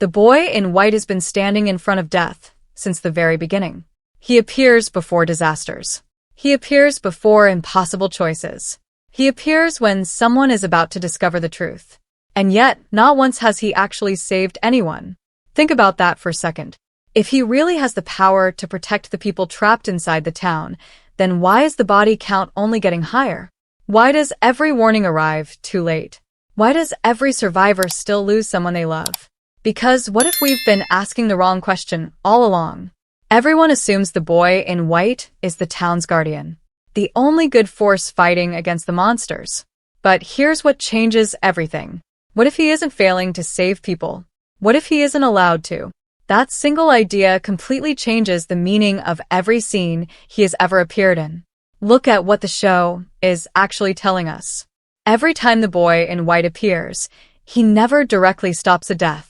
The boy in white has been standing in front of death since the very beginning. He appears before disasters. He appears before impossible choices. He appears when someone is about to discover the truth. And yet, not once has he actually saved anyone. Think about that for a second. If he really has the power to protect the people trapped inside the town, then why is the body count only getting higher? Why does every warning arrive too late? Why does every survivor still lose someone they love? Because what if we've been asking the wrong question all along? Everyone assumes the boy in white is the town's guardian, the only good force fighting against the monsters. But here's what changes everything. What if he isn't failing to save people? What if he isn't allowed to? That single idea completely changes the meaning of every scene he has ever appeared in. Look at what the show is actually telling us. Every time the boy in white appears, he never directly stops a death.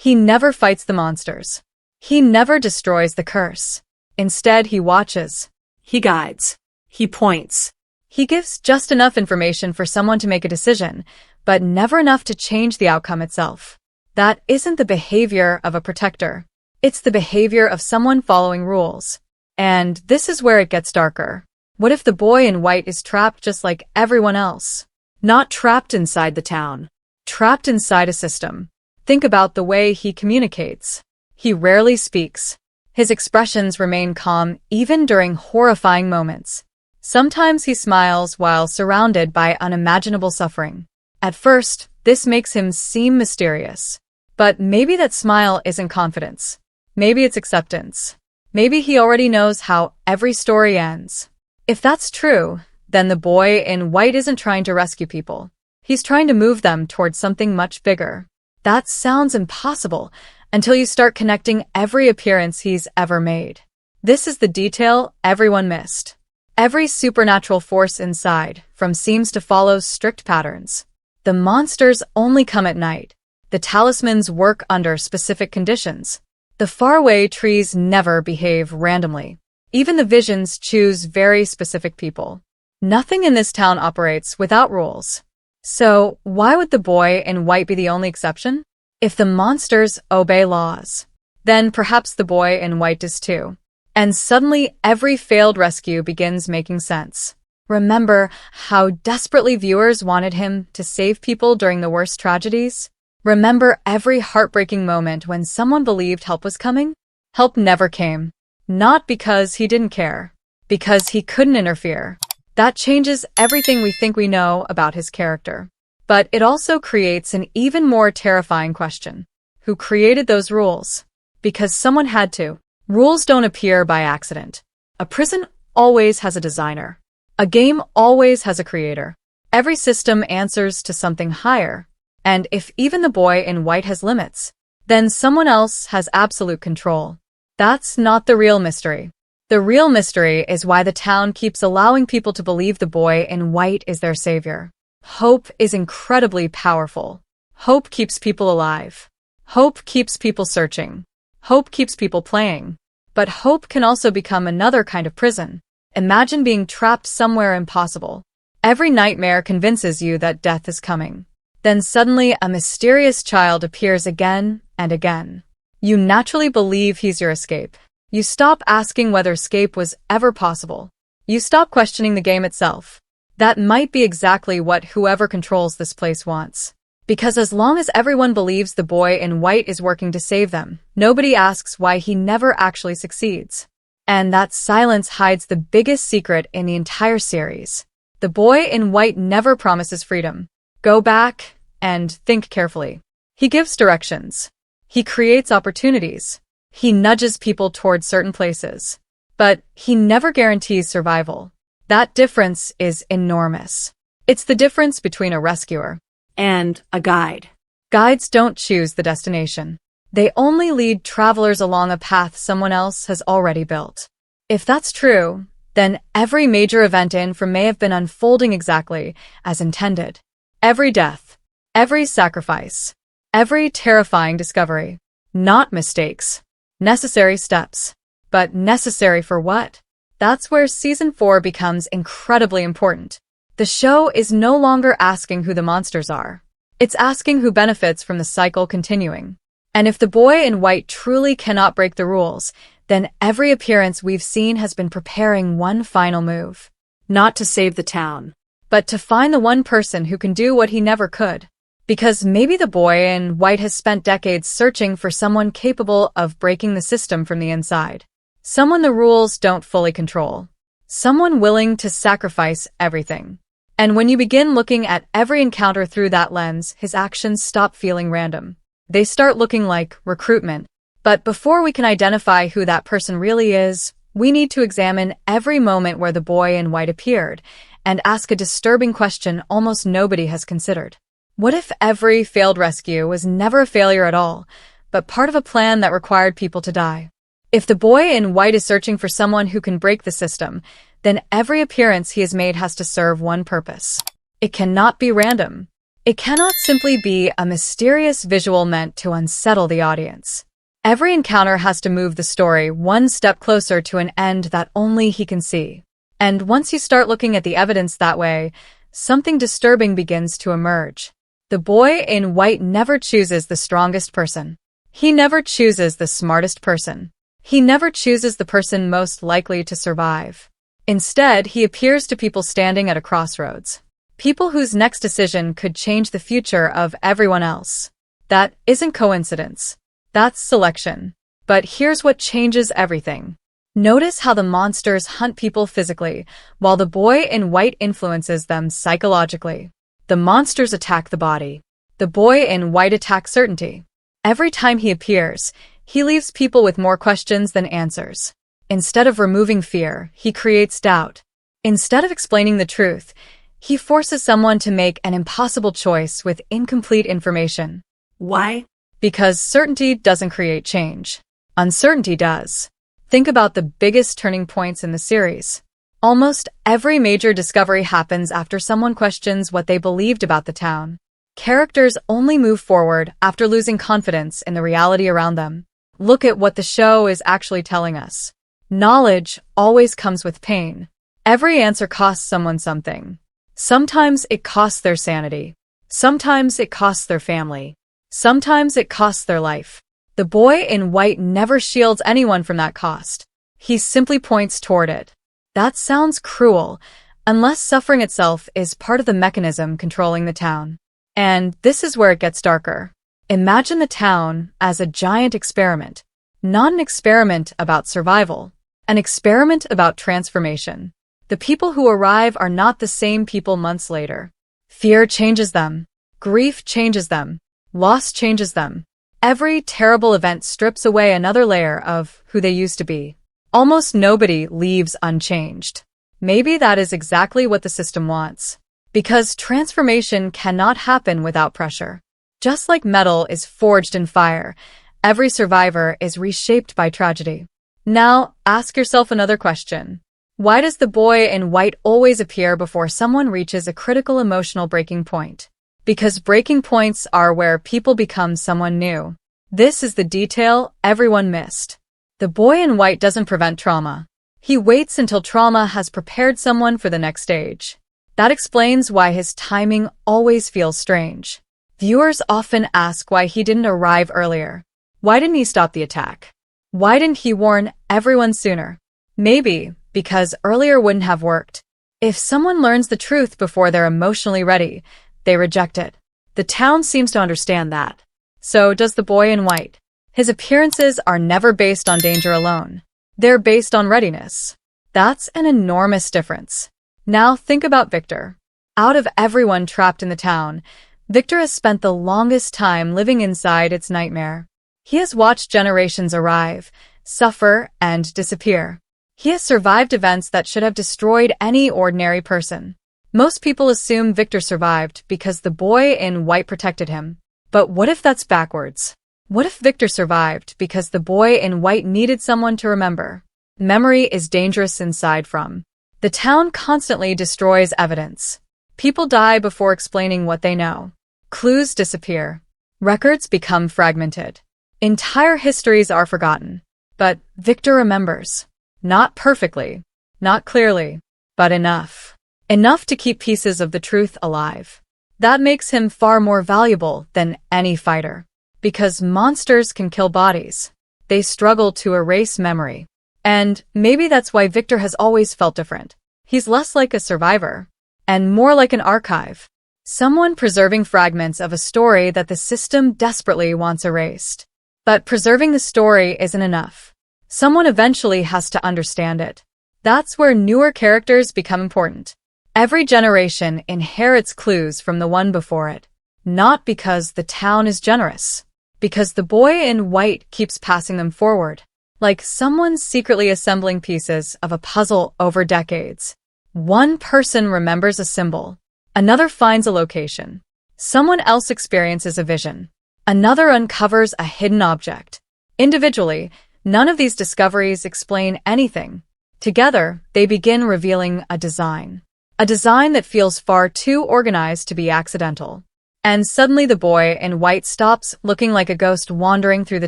He never fights the monsters. He never destroys the curse. Instead, he watches. He guides. He points. He gives just enough information for someone to make a decision, but never enough to change the outcome itself. That isn't the behavior of a protector. It's the behavior of someone following rules. And this is where it gets darker. What if the boy in white is trapped just like everyone else? Not trapped inside the town. Trapped inside a system. Think about the way he communicates. He rarely speaks. His expressions remain calm even during horrifying moments. Sometimes he smiles while surrounded by unimaginable suffering. At first, this makes him seem mysterious. But maybe that smile isn't confidence. Maybe it's acceptance. Maybe he already knows how every story ends. If that's true, then the boy in white isn't trying to rescue people. He's trying to move them towards something much bigger. That sounds impossible until you start connecting every appearance he's ever made. This is the detail everyone missed. Every supernatural force inside seems to follow strict patterns. The monsters only come at night. The talismans work under specific conditions. The faraway trees never behave randomly. Even the visions choose very specific people. Nothing in this town operates without rules. So, why would the boy in white be the only exception? If the monsters obey laws, then perhaps the boy in white does too. And suddenly, every failed rescue begins making sense. Remember how desperately viewers wanted him to save people during the worst tragedies? Remember every heartbreaking moment when someone believed help was coming? Help never came. Not because he didn't care, because he couldn't interfere. That changes everything we think we know about his character. But it also creates an even more terrifying question. Who created those rules? Because someone had to. Rules don't appear by accident. A prison always has a designer. A game always has a creator. Every system answers to something higher. And if even the boy in white has limits, then someone else has absolute control. That's not the real mystery. The real mystery is why the town keeps allowing people to believe the boy in white is their savior. Hope is incredibly powerful. Hope keeps people alive. Hope keeps people searching. Hope keeps people playing. But hope can also become another kind of prison. Imagine being trapped somewhere impossible. Every nightmare convinces you that death is coming. Then suddenly a mysterious child appears again and again. You naturally believe he's your escape. You stop asking whether escape was ever possible. You stop questioning the game itself. That might be exactly what whoever controls this place wants. Because as long as everyone believes the boy in white is working to save them, nobody asks why he never actually succeeds. And that silence hides the biggest secret in the entire series. The boy in white never promises freedom. Go back and think carefully. He gives directions. He creates opportunities. He nudges people towards certain places. But he never guarantees survival. That difference is enormous. It's the difference between a rescuer and a guide. Guides don't choose the destination. They only lead travelers along a path someone else has already built. If that's true, then every major event may have been unfolding exactly as intended. Every death, every sacrifice, every terrifying discovery. Not mistakes. Necessary steps. But necessary for what? That's where Season 4 becomes incredibly important. The show is no longer asking who the monsters are. It's asking who benefits from the cycle continuing. And if the boy in white truly cannot break the rules, then every appearance we've seen has been preparing one final move. Not to save the town, but to find the one person who can do what he never could. Because maybe the boy in white has spent decades searching for someone capable of breaking the system from the inside. Someone the rules don't fully control. Someone willing to sacrifice everything. And when you begin looking at every encounter through that lens, his actions stop feeling random. They start looking like recruitment. But before we can identify who that person really is, we need to examine every moment where the boy in white appeared and ask a disturbing question almost nobody has considered. What if every failed rescue was never a failure at all, but part of a plan that required people to die? If the boy in white is searching for someone who can break the system, then every appearance he has made has to serve one purpose. It cannot be random. It cannot simply be a mysterious visual meant to unsettle the audience. Every encounter has to move the story one step closer to an end that only he can see. And once you start looking at the evidence that way, something disturbing begins to emerge. The boy in white never chooses the strongest person. He never chooses the smartest person. He never chooses the person most likely to survive. Instead, he appears to people standing at a crossroads. People whose next decision could change the future of everyone else. That isn't coincidence. That's selection. But here's what changes everything. Notice how the monsters hunt people physically, while the boy in white influences them psychologically. The monsters attack the body. The boy in white attacks certainty. Every time he appears, he leaves people with more questions than answers. Instead of removing fear, he creates doubt. Instead of explaining the truth, he forces someone to make an impossible choice with incomplete information. Why? Because certainty doesn't create change. Uncertainty does. Think about the biggest turning points in the series. Almost every major discovery happens after someone questions what they believed about the town. Characters only move forward after losing confidence in the reality around them. Look at what the show is actually telling us. Knowledge always comes with pain. Every answer costs someone something. Sometimes it costs their sanity. Sometimes it costs their family. Sometimes it costs their life. The boy in white never shields anyone from that cost. He simply points toward it. That sounds cruel, unless suffering itself is part of the mechanism controlling the town. And this is where it gets darker. Imagine the town as a giant experiment. Not an experiment about survival. An experiment about transformation. The people who arrive are not the same people months later. Fear changes them. Grief changes them. Loss changes them. Every terrible event strips away another layer of who they used to be. Almost nobody leaves unchanged. Maybe that is exactly what the system wants. Because transformation cannot happen without pressure. Just like metal is forged in fire, every survivor is reshaped by tragedy. Now, ask yourself another question. Why does the boy in white always appear before someone reaches a critical emotional breaking point? Because breaking points are where people become someone new. This is the detail everyone missed. The boy in white doesn't prevent trauma. He waits until trauma has prepared someone for the next stage. That explains why his timing always feels strange. Viewers often ask why he didn't arrive earlier. Why didn't he stop the attack? Why didn't he warn everyone sooner? Maybe because earlier wouldn't have worked. If someone learns the truth before they're emotionally ready, they reject it. The town seems to understand that. So does the boy in white. His appearances are never based on danger alone. They're based on readiness. That's an enormous difference. Now think about Victor. Out of everyone trapped in the town, Victor has spent the longest time living inside its nightmare. He has watched generations arrive, suffer, and disappear. He has survived events that should have destroyed any ordinary person. Most people assume Victor survived because the boy in white protected him. But what if that's backwards? What if Victor survived because the boy in white needed someone to remember? Memory is dangerous inside from. The town constantly destroys evidence. People die before explaining what they know. Clues disappear. Records become fragmented. Entire histories are forgotten. But Victor remembers. Not perfectly, not clearly, but enough. Enough to keep pieces of the truth alive. That makes him far more valuable than any fighter. Because monsters can kill bodies. They struggle to erase memory. And maybe that's why Victor has always felt different. He's less like a survivor, and more like an archive. Someone preserving fragments of a story that the system desperately wants erased. But preserving the story isn't enough. Someone eventually has to understand it. That's where newer characters become important. Every generation inherits clues from the one before it. Not because the town is generous. Because the boy in white keeps passing them forward. Like someone secretly assembling pieces of a puzzle over decades. One person remembers a symbol. Another finds a location. Someone else experiences a vision. Another uncovers a hidden object. Individually, none of these discoveries explain anything. Together, they begin revealing a design. A design that feels far too organized to be accidental. And suddenly the boy in white stops looking like a ghost wandering through the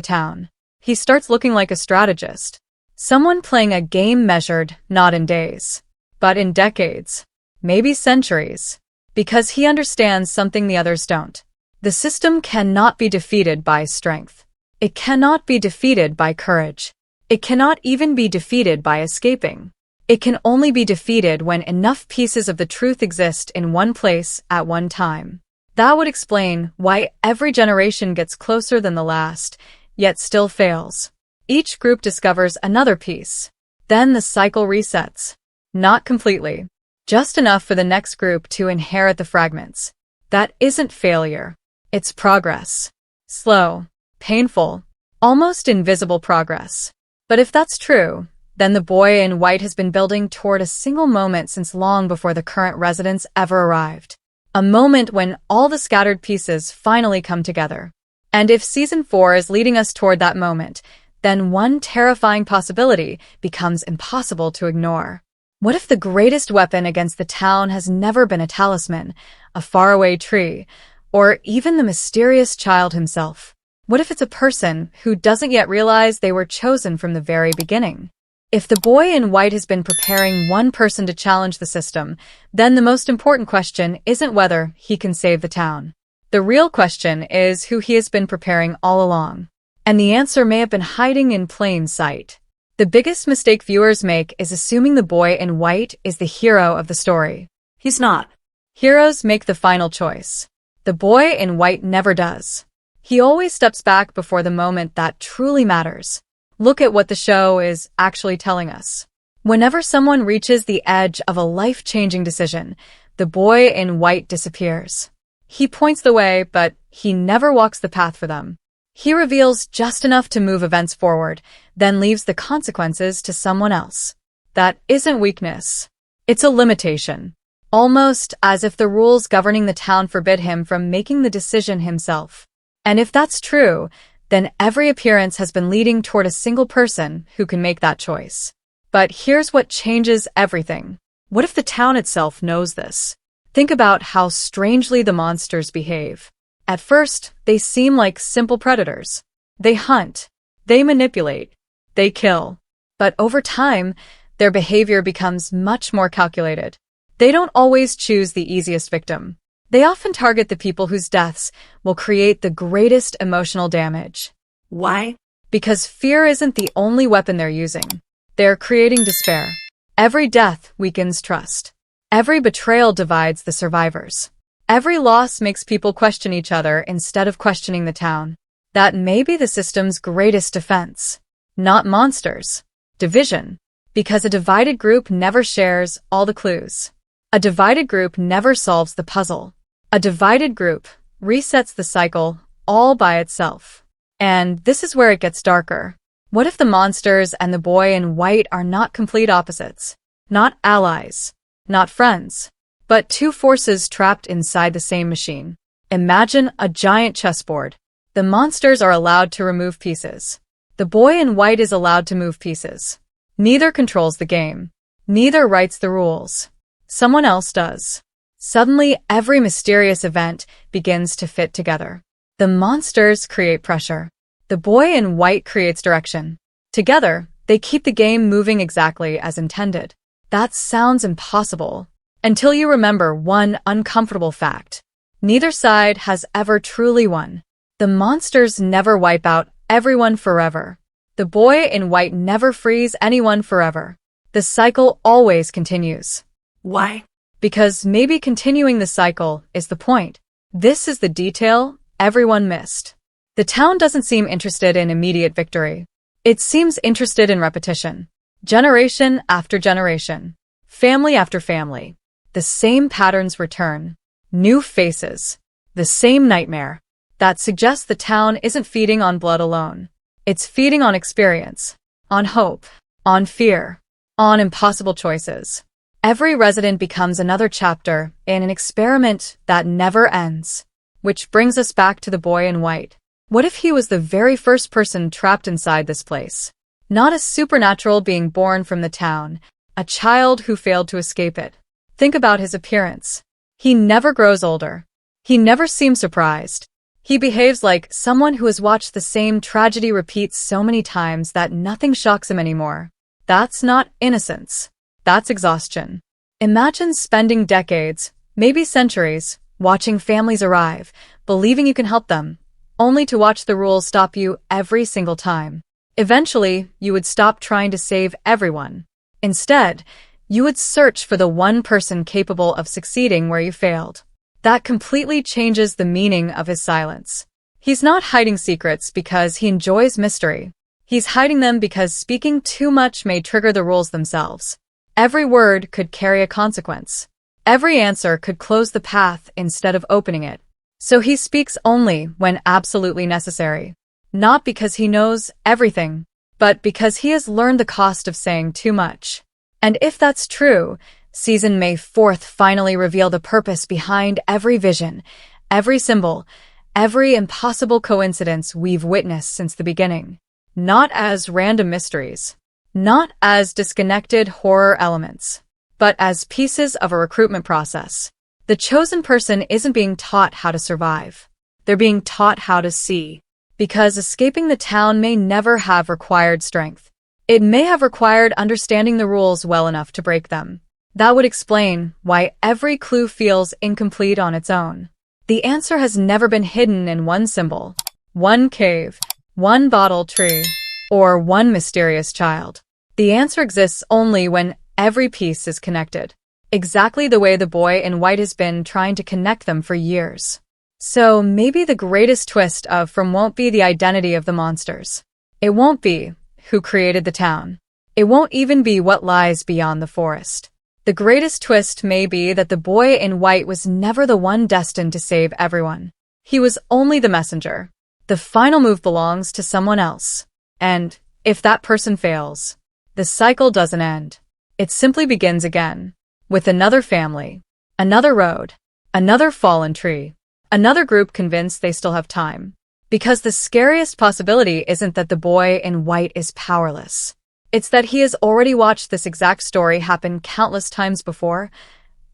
town. He starts looking like a strategist. Someone playing a game measured not in days, but in decades. Maybe centuries. Because he understands something the others don't. The system cannot be defeated by strength. It cannot be defeated by courage. It cannot even be defeated by escaping. It can only be defeated when enough pieces of the truth exist in one place at one time. That would explain why every generation gets closer than the last, yet still fails. Each group discovers another piece. Then the cycle resets. Not completely. Just enough for the next group to inherit the fragments. That isn't failure. It's progress. Slow, painful, almost invisible progress. But if that's true, then the boy in white has been building toward a single moment since long before the current residents ever arrived. A moment when all the scattered pieces finally come together. And if Season 4 is leading us toward that moment, then one terrifying possibility becomes impossible to ignore. What if the greatest weapon against the town has never been a talisman, a faraway tree, or even the mysterious child himself? What if it's a person who doesn't yet realize they were chosen from the very beginning? If the boy in white has been preparing one person to challenge the system, then the most important question isn't whether he can save the town. The real question is who he has been preparing all along. And the answer may have been hiding in plain sight. The biggest mistake viewers make is assuming the boy in white is the hero of the story. He's not. Heroes make the final choice. The boy in white never does. He always steps back before the moment that truly matters. Look at what the show is actually telling us. Whenever someone reaches the edge of a life-changing decision, the boy in white disappears. He points the way, but he never walks the path for them. He reveals just enough to move events forward, then leaves the consequences to someone else. That isn't weakness. It's a limitation. Almost as if the rules governing the town forbid him from making the decision himself. And if that's true, then every appearance has been leading toward a single person who can make that choice. But here's what changes everything. What if the town itself knows this? Think about how strangely the monsters behave. At first, they seem like simple predators. They hunt. They manipulate. They kill. But over time, their behavior becomes much more calculated. They don't always choose the easiest victim. They often target the people whose deaths will create the greatest emotional damage. Why? Because fear isn't the only weapon they're using. They're creating despair. Every death weakens trust. Every betrayal divides the survivors. Every loss makes people question each other instead of questioning the town. That may be the system's greatest defense. Not monsters. Division. Because a divided group never shares all the clues. A divided group never solves the puzzle. A divided group resets the cycle all by itself. And this is where it gets darker. What if the monsters and the boy in white are not complete opposites? Not allies. Not friends. But two forces trapped inside the same machine. Imagine a giant chessboard. The monsters are allowed to remove pieces. The boy in white is allowed to move pieces. Neither controls the game. Neither writes the rules. Someone else does. Suddenly, every mysterious event begins to fit together. The monsters create pressure. The boy in white creates direction. Together, they keep the game moving exactly as intended. That sounds impossible. Until you remember one uncomfortable fact. Neither side has ever truly won. The monsters never wipe out everyone forever. The boy in white never frees anyone forever. The cycle always continues. Why? Because maybe continuing the cycle is the point. This is the detail everyone missed. The town doesn't seem interested in immediate victory. It seems interested in repetition. Generation after generation. Family after family. The same patterns return. New faces. The same nightmare. That suggests the town isn't feeding on blood alone. It's feeding on experience. On hope. On fear. On impossible choices. Every resident becomes another chapter in an experiment that never ends. Which brings us back to the boy in white. What if he was the very first person trapped inside this place? Not a supernatural being born from the town, a child who failed to escape it. Think about his appearance. He never grows older. He never seems surprised. He behaves like someone who has watched the same tragedy repeat so many times that nothing shocks him anymore. That's not innocence. That's exhaustion. Imagine spending decades, maybe centuries, watching families arrive, believing you can help them, only to watch the rules stop you every single time. Eventually, you would stop trying to save everyone. Instead, you would search for the one person capable of succeeding where you failed. That completely changes the meaning of his silence. He's not hiding secrets because he enjoys mystery. He's hiding them because speaking too much may trigger the rules themselves. Every word could carry a consequence. Every answer could close the path instead of opening it. So he speaks only when absolutely necessary. Not because he knows everything, but because he has learned the cost of saying too much. And if that's true, Season May 4th finally reveal the purpose behind every vision, every symbol, every impossible coincidence we've witnessed since the beginning. Not as random mysteries. Not as disconnected horror elements. But as pieces of a recruitment process. The chosen person isn't being taught how to survive. They're being taught how to see. Because escaping the town may never have required strength. It may have required understanding the rules well enough to break them. That would explain why every clue feels incomplete on its own. The answer has never been hidden in one symbol, one cave, one bottle tree, or one mysterious child. The answer exists only when every piece is connected. Exactly the way the boy in white has been trying to connect them for years. So maybe the greatest twist of From won't be the identity of the monsters. It won't be who created the town. It won't even be what lies beyond the forest. The greatest twist may be that the boy in white was never the one destined to save everyone. He was only the messenger. The final move belongs to someone else. And if that person fails, the cycle doesn't end. It simply begins again. With another family, another road, another fallen tree, another group convinced they still have time. Because the scariest possibility isn't that the boy in white is powerless. It's that he has already watched this exact story happen countless times before,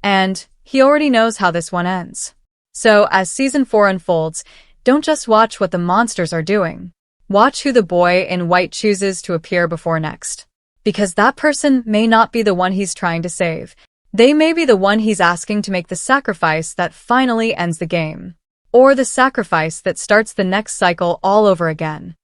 and he already knows how this one ends. So as Season 4 unfolds, don't just watch what the monsters are doing. Watch who the boy in white chooses to appear before next. Because that person may not be the one he's trying to save. They may be the one he's asking to make the sacrifice that finally ends the game. Or the sacrifice that starts the next cycle all over again.